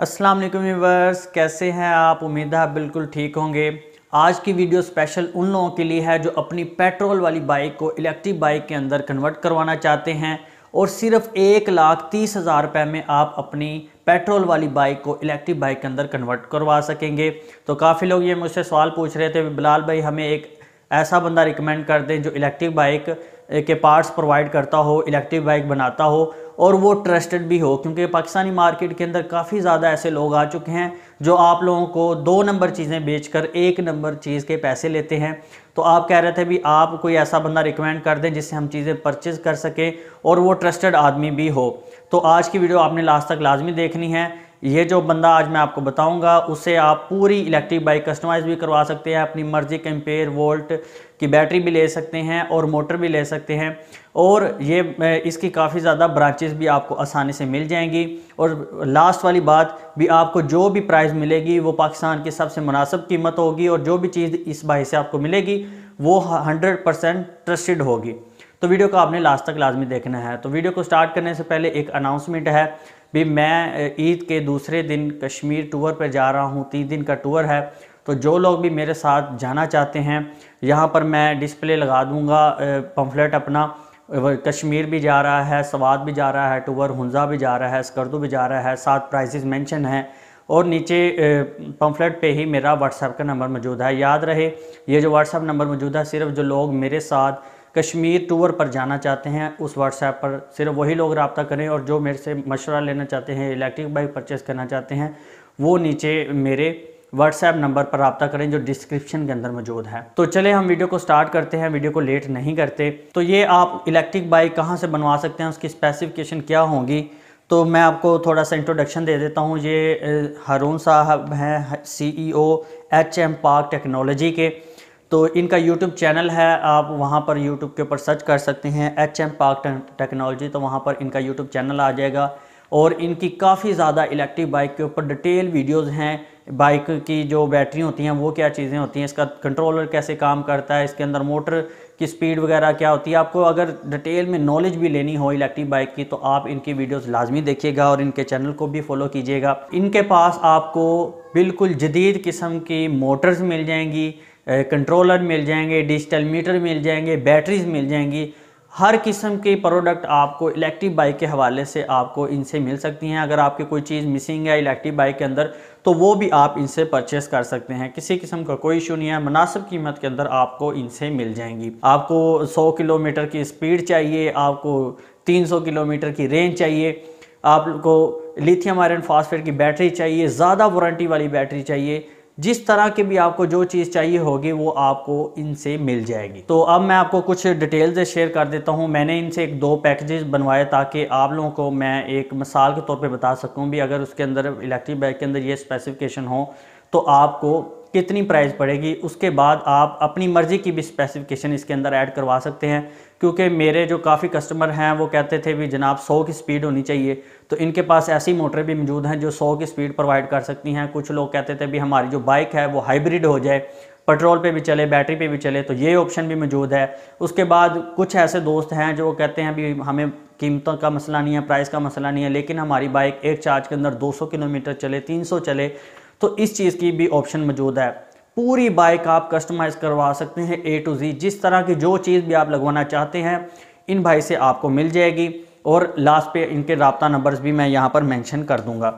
अस्सलाम वालेकुम व्यूअर्स, कैसे हैं आप। उम्मीद है आप बिल्कुल ठीक होंगे। आज की वीडियो स्पेशल उन लोगों के लिए है जो अपनी पेट्रोल वाली बाइक को इलेक्ट्रिक बाइक के अंदर कन्वर्ट करवाना चाहते हैं और सिर्फ 1,30,000 रुपये में आप अपनी पेट्रोल वाली बाइक को इलेक्ट्रिक बाइक के अंदर कन्वर्ट करवा सकेंगे। तो काफ़ी लोग ये मुझसे सवाल पूछ रहे थे, बिलाल भाई हमें एक ऐसा बंदा रिकमेंड कर दें जो इलेक्ट्रिक बाइक के पार्ट्स प्रोवाइड करता हो, इलेक्ट्रिक बाइक बनाता हो और वो ट्रस्टेड भी हो, क्योंकि पाकिस्तानी मार्केट के अंदर काफ़ी ज़्यादा ऐसे लोग आ चुके हैं जो आप लोगों को 2 नंबर चीज़ें बेचकर 1 नंबर चीज़ के पैसे लेते हैं। तो आप कह रहे थे भी आप कोई ऐसा बंदा रिकमेंड कर दें जिससे हम चीज़ें परचेज़ कर सकें और वो ट्रस्टेड आदमी भी हो। तो आज की वीडियो आपने लास्ट तक लाजमी देखनी है। ये जो बंदा आज मैं आपको बताऊंगा उससे आप पूरी इलेक्ट्रिक बाइक कस्टमाइज़ भी करवा सकते हैं, अपनी मर्ज़ी के एम्पेयर वोल्ट की बैटरी भी ले सकते हैं और मोटर भी ले सकते हैं और ये इसकी काफ़ी ज़्यादा ब्रांचेस भी आपको आसानी से मिल जाएंगी। और लास्ट वाली बात भी, आपको जो भी प्राइस मिलेगी वो पाकिस्तान की सबसे मुनासिब कीमत होगी और जो भी चीज़ इस भाई से आपको मिलेगी वो 100% ट्रस्टेड होगी। तो वीडियो को आपने लास्ट तक लाजमी देखना है। तो वीडियो को स्टार्ट करने से पहले एक अनाउंसमेंट है भी, मैं ईद के दूसरे दिन कश्मीर टूर पर जा रहा हूँ, 3 दिन का टूर है। तो जो लोग भी मेरे साथ जाना चाहते हैं, यहाँ पर मैं डिस्प्ले लगा दूँगा पम्फलेट अपना। कश्मीर भी जा रहा है, सवात भी जा रहा है टूर, हुंजा भी जा रहा है, स्कर्दू भी जा रहा है, साथ प्राइसेस मेंशन हैं और नीचे पम्फलेट पे ही मेरा व्हाट्सएप का नंबर मौजूद है। याद रहे ये जो व्हाट्सएप नंबर मौजूद है, सिर्फ जो लोग मेरे साथ कश्मीर टूर पर जाना चाहते हैं उस व्हाट्सएप पर सिर्फ वही लोग रब्ता करें, और जो मेरे से मशवरा लेना चाहते हैं, इलेक्ट्रिक बाइक परचेज़ करना चाहते हैं, वो नीचे मेरे व्हाट्सएप नंबर पर रब्ता करें जो डिस्क्रिप्शन के अंदर मौजूद है। तो चले हम वीडियो को स्टार्ट करते हैं, वीडियो को लेट नहीं करते। तो ये आप इलेक्ट्रिक बाइक कहाँ से बनवा सकते हैं, उसकी स्पेसिफिकेशन क्या होंगी, तो मैं आपको थोड़ा सा इंट्रोडक्शन दे देता हूँ। ये हारून साहब हैं, CEO HM पार्क टेक्नोलॉजी के। तो इनका YouTube चैनल है, आप वहाँ पर YouTube के ऊपर सर्च कर सकते हैं HM पार्क टेक्नोलॉजी, तो वहाँ पर इनका YouTube चैनल आ जाएगा। और इनकी काफ़ी ज़्यादा इलेक्ट्रिक बाइक के ऊपर डिटेल वीडियोस हैं। बाइक की जो बैटरी होती हैं वो क्या चीज़ें होती हैं, इसका कंट्रोलर कैसे काम करता है, इसके अंदर मोटर की स्पीड वगैरह क्या होती है। आपको अगर डिटेल में नॉलेज भी लेनी हो इलेक्ट्रिक बाइक की तो आप इनकी वीडियोस लाजमी देखिएगा और इनके चैनल को भी फॉलो कीजिएगा। इनके पास आपको बिल्कुल जदीद किस्म की मोटर्स मिल जाएंगी, कंट्रोलर मिल जाएंगे, डिजिटल मीटर मिल जाएंगे, बैटरीज मिल जाएंगी। हर किस्म के प्रोडक्ट आपको इलेक्ट्रिक बाइक के हवाले से आपको इनसे मिल सकती हैं। अगर आपकी कोई चीज़ मिसिंग है इलेक्ट्रिक बाइक के अंदर तो वो भी आप इनसे परचेस कर सकते हैं, किसी किस्म का कोई इशू नहीं है। मुनासिब कीमत के अंदर आपको इनसे मिल जाएंगी। आपको 100 किलोमीटर की स्पीड चाहिए, आपको 300 किलोमीटर की रेंज चाहिए, आपको लिथियम आयरन फास्फेट की बैटरी चाहिए, ज़्यादा वारंटी वाली बैटरी चाहिए, जिस तरह की भी आपको जो चीज़ चाहिए होगी वो आपको इनसे मिल जाएगी। तो अब मैं आपको कुछ डिटेल्स शेयर कर देता हूँ। मैंने इनसे 1-2 पैकेजेस बनवाए ताकि आप लोगों को मैं एक मिसाल के तौर पे बता सकूँ भी, अगर उसके अंदर इलेक्ट्रिक बाइक के अंदर ये स्पेसिफिकेशन हो तो आपको कितनी प्राइस पड़ेगी। उसके बाद आप अपनी मर्ज़ी की भी स्पेसिफिकेशन इसके अंदर ऐड करवा सकते हैं, क्योंकि मेरे जो काफ़ी कस्टमर हैं वो कहते थे भी जनाब 100 की स्पीड होनी चाहिए। तो इनके पास ऐसी मोटरें भी मौजूद हैं जो 100 की स्पीड प्रोवाइड कर सकती हैं। कुछ लोग कहते थे भी हमारी जो बाइक है वो हाइब्रिड हो जाए, पेट्रोल पे भी चले, बैटरी पे भी चले, तो ये ऑप्शन भी मौजूद है। उसके बाद कुछ ऐसे दोस्त हैं जो कहते हैं भी हमें कीमतों का मसला नहीं है, प्राइस का मसला नहीं है, लेकिन हमारी बाइक एक चार्ज के अंदर 200 किलोमीटर चले, 300 चले, तो इस चीज़ की भी ऑप्शन मौजूद है। पूरी बाइक आप कस्टमाइज़ करवा सकते हैं A to Z, जिस तरह की जो चीज़ भी आप लगवाना चाहते हैं इन भाई से आपको मिल जाएगी। और लास्ट पे इनके रब्ता नंबर्स भी मैं यहाँ पर मेंशन कर दूँगा।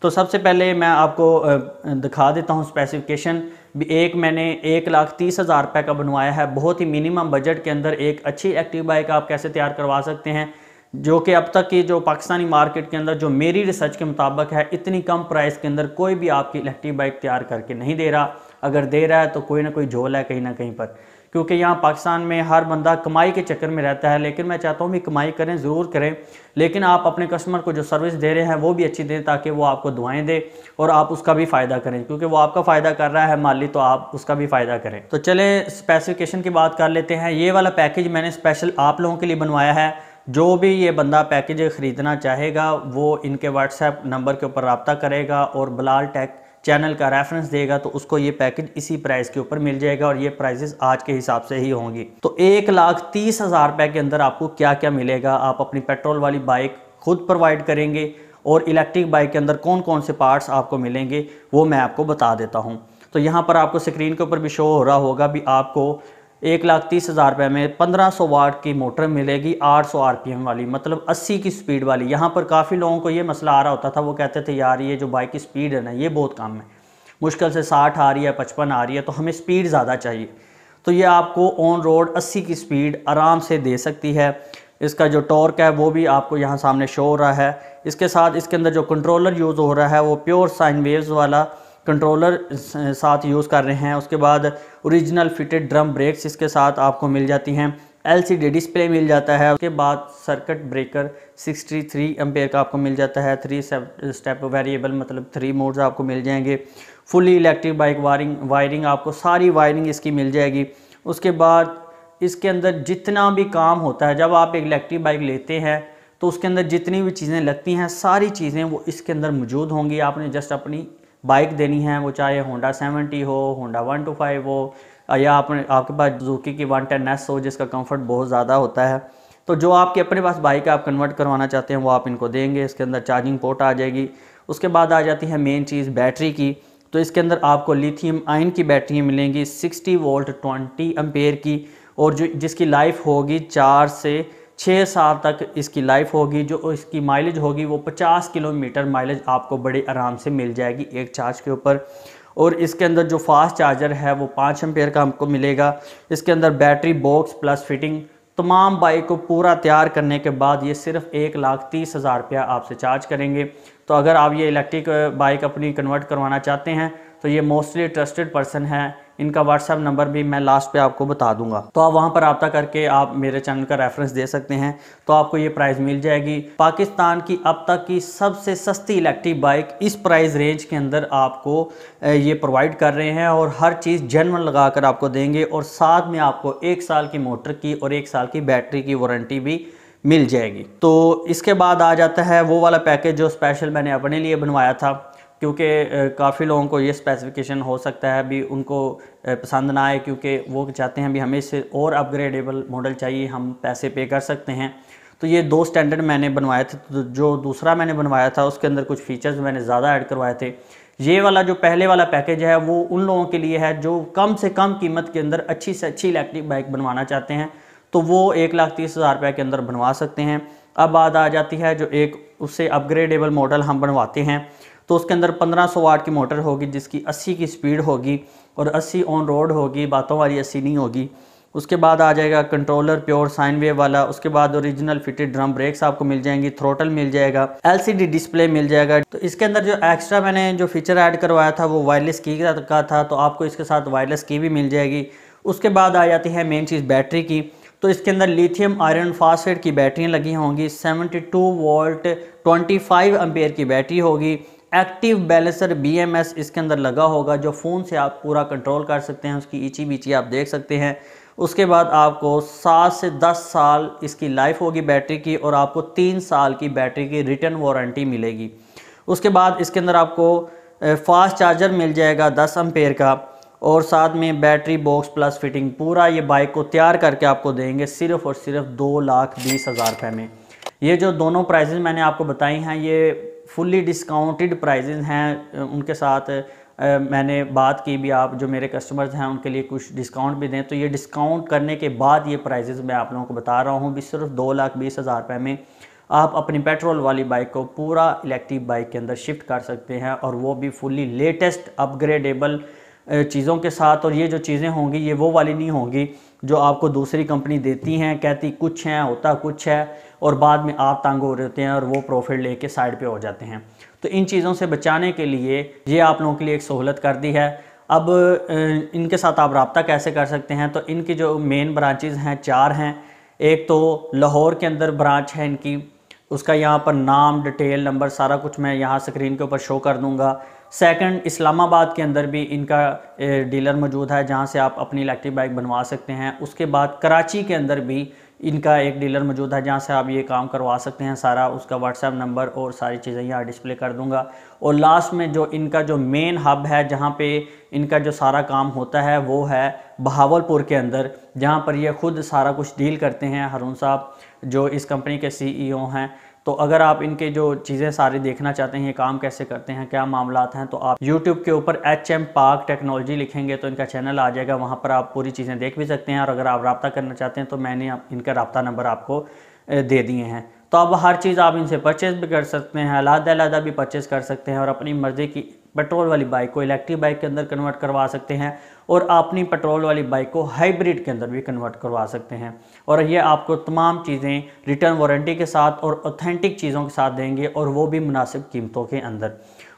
तो सबसे पहले मैं आपको दिखा देता हूँ स्पेसिफिकेशन। एक मैंने 1,30,000 रुपये का बनवाया है, बहुत ही मिनिमम बजट के अंदर एक अच्छी एक्टिव बाइक आप कैसे तैयार करवा सकते हैं, जो कि अब तक की जो पाकिस्तानी मार्केट के अंदर जो मेरी रिसर्च के मुताबिक है, इतनी कम प्राइस के अंदर कोई भी आपकी इलेक्ट्रिक बाइक तैयार करके नहीं दे रहा। अगर दे रहा है तो कोई ना कोई झोल है कहीं ना कहीं पर, क्योंकि यहाँ पाकिस्तान में हर बंदा कमाई के चक्कर में रहता है। लेकिन मैं चाहता हूँ भी कमाई करें, ज़रूर करें, लेकिन आप अपने कस्टमर को जो सर्विस दे रहे हैं वो भी अच्छी दें ताकि वो आपको दुआएं दे और आप उसका भी फ़ायदा करें, क्योंकि वो आपका फ़ायदा कर रहा है माली, तो आप उसका भी फ़ायदा करें। तो चलें स्पेसिफिकेशन की बात कर लेते हैं। ये वाला पैकेज मैंने स्पेशल आप लोगों के लिए बनवाया है। जो भी ये बंदा पैकेज ख़रीदना चाहेगा वो इनके व्हाट्सएप नंबर के ऊपर रब्ता करेगा और बिलाल टेक चैनल का रेफरेंस देगा तो उसको ये पैकेज इसी प्राइस के ऊपर मिल जाएगा और ये प्राइसेस आज के हिसाब से ही होंगी। तो 1,30,000 रुपये के अंदर आपको क्या क्या मिलेगा। आप अपनी पेट्रोल वाली बाइक खुद प्रोवाइड करेंगे और इलेक्ट्रिक बाइक के अंदर कौन कौन से पार्ट्स आपको मिलेंगे वो मैं आपको बता देता हूँ। तो यहाँ पर आपको स्क्रीन के ऊपर भी शो हो रहा होगा भी आपको 1,30,000 रुपये में 1500 वाट की मोटर मिलेगी 800 आरपीएम वाली, मतलब 80 की स्पीड वाली। यहाँ पर काफ़ी लोगों को ये मसला आ रहा होता था, वो कहते थे यार ये जो बाइक की स्पीड है ना ये बहुत कम है, मुश्किल से 60 आ रही है 55 आ रही है, तो हमें स्पीड ज़्यादा चाहिए। तो ये आपको ऑन रोड 80 की स्पीड आराम से दे सकती है। इसका जो टॉर्क है वो भी आपको यहाँ सामने शो हो रहा है। इसके साथ इसके अंदर जो कंट्रोलर यूज़ हो रहा है वो प्योर साइन वेव्स वाला कंट्रोलर साथ यूज़ कर रहे हैं। उसके बाद ओरिजिनल फिटेड ड्रम ब्रेक्स इसके साथ आपको मिल जाती हैं। LCD डिस्प्ले मिल जाता है। उसके बाद सर्किट ब्रेकर 63 एम्पेयर का आपको मिल जाता है। 3 स्टेप वेरिएबल मतलब 3 मोड्स आपको मिल जाएंगे। फुली इलेक्ट्रिक बाइक वायरिंग आपको सारी वायरिंग इसकी मिल जाएगी। उसके बाद इसके अंदर जितना भी काम होता है, जब आप एक इलेक्ट्रिक बाइक लेते हैं तो उसके अंदर जितनी भी चीज़ें लगती हैं सारी चीज़ें वो इसके अंदर मौजूद होंगी। आपने जस्ट अपनी बाइक देनी है, वो चाहे होंडा 70 हो, होंडा 125 हो, या आपके पास सुजुकी की 110S हो जिसका कंफर्ट बहुत ज़्यादा होता है। तो जो आपके अपने पास बाइक आप कन्वर्ट करवाना चाहते हैं वो आप इनको देंगे। इसके अंदर चार्जिंग पोर्ट आ जाएगी। उसके बाद आ जाती है मेन चीज़ बैटरी की। तो इसके अंदर आपको लिथियम आयन की बैटरी मिलेंगी 60 वोल्ट 20 एम्पेयर की, और जो जिसकी लाइफ होगी 4 से 6 साल तक इसकी लाइफ होगी। जो इसकी माइलेज होगी वो 50 किलोमीटर माइलेज आपको बड़े आराम से मिल जाएगी एक चार्ज के ऊपर। और इसके अंदर जो फास्ट चार्जर है वो 5 एम्पेयर का हमको मिलेगा। इसके अंदर बैटरी बॉक्स प्लस फिटिंग तमाम बाइक को पूरा तैयार करने के बाद ये सिर्फ 1,30,000 रुपया आपसे चार्ज करेंगे। तो अगर आप ये इलेक्ट्रिक बाइक अपनी कन्वर्ट करवाना चाहते हैं तो ये मोस्टली ट्रस्टेड पर्सन है। इनका व्हाट्सएप नंबर भी मैं लास्ट पे आपको बता दूंगा, तो आप वहां पर रब्ता करके आप मेरे चैनल का रेफरेंस दे सकते हैं। तो आपको ये प्राइस मिल जाएगी। पाकिस्तान की अब तक की सबसे सस्ती इलेक्ट्रिक बाइक इस प्राइस रेंज के अंदर आपको ये प्रोवाइड कर रहे हैं, और हर चीज़ जेन्युइन लगा कर आपको देंगे। और साथ में आपको 1 साल की मोटर की और 1 साल की बैटरी की वारंटी भी मिल जाएगी। तो इसके बाद आ जाता है वो वाला पैकेज जो स्पेशल मैंने अपने लिए बनवाया था, क्योंकि काफ़ी लोगों को ये स्पेसिफिकेशन हो सकता है भी उनको पसंद ना आए, क्योंकि वो चाहते हैं भी हमें इससे और अपग्रेडेबल मॉडल चाहिए, हम पैसे पे कर सकते हैं। तो ये 2 स्टैंडर्ड मैंने बनवाए थे। तो जो दूसरा मैंने बनवाया था उसके अंदर कुछ फीचर्स मैंने ज़्यादा ऐड करवाए थे। ये वाला जो पहले वाला पैकेज है वो उन लोगों के लिए है जो कम से कम कीमत के अंदर अच्छी से अच्छी इलेक्ट्रिक बाइक बनवाना चाहते हैं, तो वो 1,30,000 रुपये के अंदर बनवा सकते हैं। अब बात आ जाती है जो एक उससे अपग्रेडेबल मॉडल हम बनवाते हैं, तो उसके अंदर 1500 वाट की मोटर होगी जिसकी 80 की स्पीड होगी और 80 ऑन रोड होगी, बातों वाली 80 नहीं होगी। उसके बाद आ जाएगा कंट्रोलर प्योर साइन वेव वाला। उसके बाद ओरिजिनल फिटेड ड्रम ब्रेक्स आपको मिल जाएंगी, थ्रोटल मिल जाएगा, LCD डिस्प्ले मिल जाएगा। तो इसके अंदर जो एक्स्ट्रा मैंने जो फीचर ऐड करवाया था वो वायरलेस की का था, तो आपको इसके साथ वायरलेस की भी मिल जाएगी। उसके बाद आ जाती है मेन चीज़ बैटरी की। तो इसके अंदर लिथियम आयरन फास्फेट की बैटरियाँ लगी होंगी, 72 वोल्ट 25 एम्पेयर की बैटरी होगी। एक्टिव बैलेंसर BMS इसके अंदर लगा होगा, जो फ़ोन से आप पूरा कंट्रोल कर सकते हैं, उसकी ईची बीची आप देख सकते हैं। उसके बाद आपको 7 से 10 साल इसकी लाइफ होगी बैटरी की, और आपको 3 साल की बैटरी की रिटर्न वारंटी मिलेगी। उसके बाद इसके अंदर आपको फास्ट चार्जर मिल जाएगा 10 एम्पेयर का, और साथ में बैटरी बॉक्स प्लस फिटिंग पूरा ये बाइक को तैयार करके आपको देंगे सिर्फ़ और सिर्फ 2,20,000 रुपये में। ये जो दोनों प्राइजेज़ मैंने आपको बताई हैं ये फुल्ली डिस्काउंटेड प्राइजेज़ हैं। उनके साथ मैंने बात की भी आप जो मेरे कस्टमर्स हैं उनके लिए कुछ डिस्काउंट भी दें, तो ये डिस्काउंट करने के बाद ये प्राइजेज़ मैं आप लोगों को बता रहा हूँ भी सिर्फ 2,20,000 रुपये में आप अपनी पेट्रोल वाली बाइक को पूरा इलेक्ट्रिक बाइक के अंदर शिफ्ट कर सकते हैं, और वो भी फुल्ली लेटेस्ट अपग्रेडेबल चीज़ों के साथ। और ये जो चीज़ें होंगी ये वो वाली नहीं होंगी जो आपको दूसरी कंपनी देती हैं, कहती कुछ है होता कुछ है, और बाद में आप तंग हो रहे होते हैं और वो प्रॉफिट लेके साइड पे हो जाते हैं। तो इन चीज़ों से बचाने के लिए ये आप लोगों के लिए एक सहूलत कर दी है। अब इनके साथ आप रब्ता कैसे कर सकते हैं, तो इनकी जो मेन ब्रांचेज़ हैं 4 हैं। एक तो लाहौर के अंदर ब्रांच है इनकी, उसका यहाँ पर नाम डिटेल नंबर सारा कुछ मैं यहाँ स्क्रीन के ऊपर शो कर दूँगा। सेकंड, इस्लामाबाद के अंदर भी इनका डीलर मौजूद है जहाँ से आप अपनी इलेक्ट्रिक बाइक बनवा सकते हैं। उसके बाद कराची के अंदर भी इनका एक डीलर मौजूद है जहाँ से आप ये काम करवा सकते हैं सारा। उसका व्हाट्सएप नंबर और सारी चीज़ें यहाँ डिस्प्ले कर दूंगा। और लास्ट में जो इनका जो मेन हब है जहाँ पे इनका जो सारा काम होता है वो है बहावलपुर के अंदर, जहाँ पर ये ख़ुद सारा कुछ डील करते हैं। हारून साहब जो इस कंपनी के CEO हैं, तो अगर आप इनके जो चीज़ें सारी देखना चाहते हैं, ये काम कैसे करते हैं, क्या मामलात हैं, तो आप YouTube के ऊपर HM पाक टेक्नोलॉजी लिखेंगे तो इनका चैनल आ जाएगा, वहाँ पर आप पूरी चीज़ें देख भी सकते हैं। और अगर आप रब्ता करना चाहते हैं तो मैंने इनका रब्ता नंबर आपको दे दिए हैं। तो अब हर चीज़ आप इनसे परचेज़ भी कर सकते हैं, अलग-अलग भी परचेज़ कर सकते हैं और अपनी मर्ज़ी की पेट्रोल वाली बाइक को इलेक्ट्रिक बाइक के अंदर कन्वर्ट करवा सकते हैं और अपनी पेट्रोल वाली बाइक को हाइब्रिड के अंदर भी कन्वर्ट करवा सकते हैं। और ये आपको तमाम चीज़ें रिटर्न वारंटी के साथ और ऑथेंटिक चीज़ों के साथ देंगे और वो भी मुनासिब कीमतों के अंदर।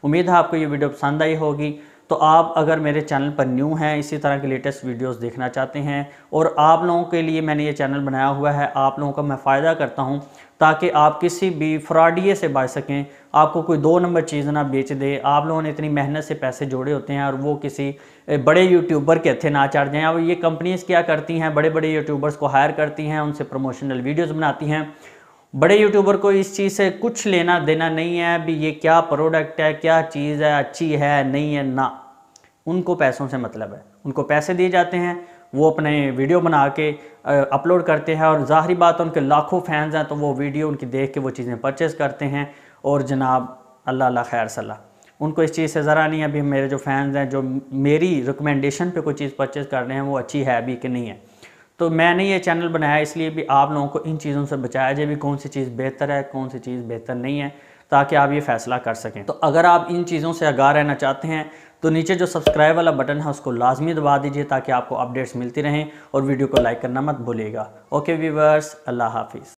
उम्मीद है आपको ये वीडियो पसंद आई होगी। तो आप अगर मेरे चैनल पर न्यू हैं, इसी तरह की लेटेस्ट वीडियोस देखना चाहते हैं और आप लोगों के लिए मैंने ये चैनल बनाया हुआ है, आप लोगों का मैं फ़ायदा करता हूं ताकि आप किसी भी फ्रॉडिये से बच सकें, आपको कोई 2 नंबर चीज़ ना बेच दे। आप लोगों ने इतनी मेहनत से पैसे जोड़े होते हैं और वो किसी बड़े यूट्यूबर के हथे ना चढ़ जाएँ। अब ये कंपनीज़ क्या करती हैं, बड़े बड़े यूट्यूबर्स को हायर करती हैं, उनसे प्रमोशनल वीडियोज़ बनाती हैं। बड़े यूट्यूबर को इस चीज़ से कुछ लेना देना नहीं है भी ये क्या प्रोडक्ट है, क्या चीज़ है, अच्छी है नहीं है, ना, उनको पैसों से मतलब है। उनको पैसे दिए जाते हैं, वो अपने वीडियो बना के अपलोड करते हैं और ज़ाहिरी बात है उनके लाखों फैंस हैं तो वो वीडियो उनकी देख के वो चीज़ें परचेज़ करते हैं। और जनाब अल्लाह अल्लाह खैर सलाह, उनको इस चीज़ से ज़रा नहीं है अभी मेरे जो फैंस हैं जो मेरी रिकमेंडेशन पे कोई चीज़ परचेज़ कर रहे हैं वो अच्छी है भी कि नहीं है। तो मैंने ये चैनल बनाया इसलिए भी आप लोगों को इन चीज़ों से बचाया जाए भी कौन सी चीज़ बेहतर है, कौन सी चीज़ बेहतर नहीं है, ताकि आप ये फ़ैसला कर सकें। तो अगर आप इन चीज़ों से आगाह रहना चाहते हैं तो नीचे जो सब्सक्राइब वाला बटन है उसको लाजमी दबा दीजिए ताकि आपको अपडेट्स मिलती रहें और वीडियो को लाइक करना मत भूलिएगा। ओके व्यूअर्स, अल्लाह हाफिज़।